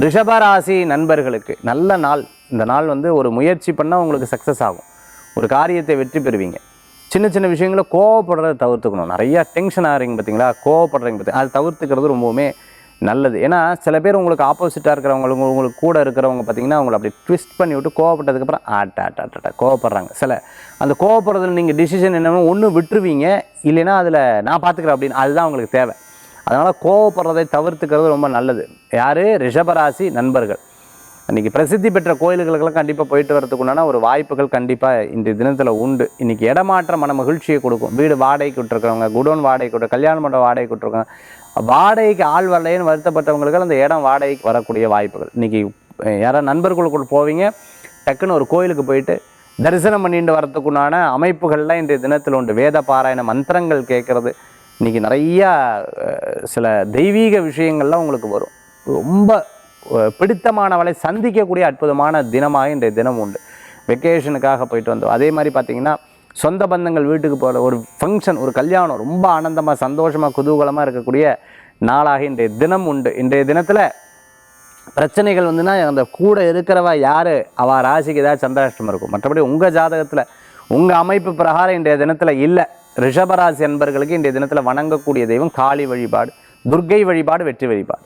ரிஷபராசி நண்பர்களுக்கு நல்ல நாள். இந்த நாள் வந்து ஒரு முயற்சி பண்ணால் உங்களுக்கு சக்ஸஸ் ஆகும். ஒரு காரியத்தை வெற்றி பெறுவீங்க. சின்ன சின்ன விஷயங்களை கோவப்படுறதை தவிர்த்துக்கணும். நிறையா டென்ஷன் ஆகிறீங்க பார்த்தீங்களா, கோவப்படுறீங்க பார்த்தீங்க, அதை தவிர்த்துக்கிறது ரொம்பவுமே நல்லது. ஏன்னா சில பேர் உங்களுக்கு ஆப்போசிட்டாக இருக்கிறவங்களுக்கு உங்களுக்கு கூட இருக்கிறவங்க பார்த்தீங்கன்னா அவங்களை அப்படி ட்விஸ்ட் பண்ணி விட்டு கோவப்பட்டதுக்கப்புறம் ஆட்டாட்டாட்டா கோவப்படுறாங்க. அந்த கோவப்படுறதுல நீங்கள் டிசிஷன் என்னென்னா ஒன்று விட்டுருவீங்க, இல்லைன்னா அதில் நான் பார்த்துக்கிறேன் அப்படின்னு, அதுதான் உங்களுக்கு தேவை. அதனால் கோவப்படுறதை தவிர்த்துக்கிறது ரொம்ப நல்லது. யார்? ரிஷபராசி நண்பர்கள். இன்றைக்கி பிரசித்தி பெற்ற கோயில்களுக்கெல்லாம் கண்டிப்பாக போயிட்டு வரதுக்குண்டான ஒரு வாய்ப்புகள் கண்டிப்பாக இன்றைய தினத்தில் உண்டு. இன்றைக்கி இடமாற்ற மன மகிழ்ச்சியை கொடுக்கும். வீடு வாடகைக்கு விட்டுருக்கிறவங்க, குடோன் வாடகைக்கு விட்டு, கல்யாண மண்டபம் வாடகைக்கு விட்டுருக்காங்க, வாடகைக்கு ஆள் வரலைன்னு வருத்தப்பட்டவங்களுக்கு அந்த இடம் வாடகைக்கு வரக்கூடிய வாய்ப்புகள். இன்றைக்கி யாராவது நண்பர்களுக்குள் போவீங்க, டக்குன்னு ஒரு கோயிலுக்கு போயிட்டு தரிசனம் பண்ணிட்டு வரத்துக்குண்டான அமைப்புகள்லாம் இன்றைய தினத்தில் உண்டு. வேத பாராயண மந்திரங்கள் கேட்குறது, இன்றைக்கி நிறையா சில தெய்வீக விஷயங்கள்லாம் உங்களுக்கு வரும். ரொம்ப பிடித்தமானவளை சந்திக்கக்கூடிய அற்புதமான தினமாக இன்றைய தினம் உண்டு. வெக்கேஷனுக்காக போயிட்டு வந்தோம். அதே மாதிரி பார்த்திங்கன்னா சொந்த பந்தங்கள் வீட்டுக்கு போகிற ஒரு ஃபங்க்ஷன், ஒரு கல்யாணம், ரொம்ப ஆனந்தமாக சந்தோஷமாக குதூகலமாக இருக்கக்கூடிய நாளாக இன்றைய தினம் உண்டு. இன்றைய தினத்தில் பிரச்சனைகள் வந்துன்னா அந்த கூட இருக்கிறவா யார், அவள் ராசிக்கு ஏதாவது சந்திராஷ்டமம் இருக்கும். மற்றபடி உங்கள் ஜாதகத்தில் உங்கள் அமைப்பு பிரகாரம் இன்றைய தினத்தில் இல்லை. ரிஷபராசி என்பர்களுக்கு இன்றைய தினத்தில் வணங்கக்கூடிய தெய்வம் காளி வழிபாடு, துர்க்கை வழிபாடு, வெற்றி வழிபாடு.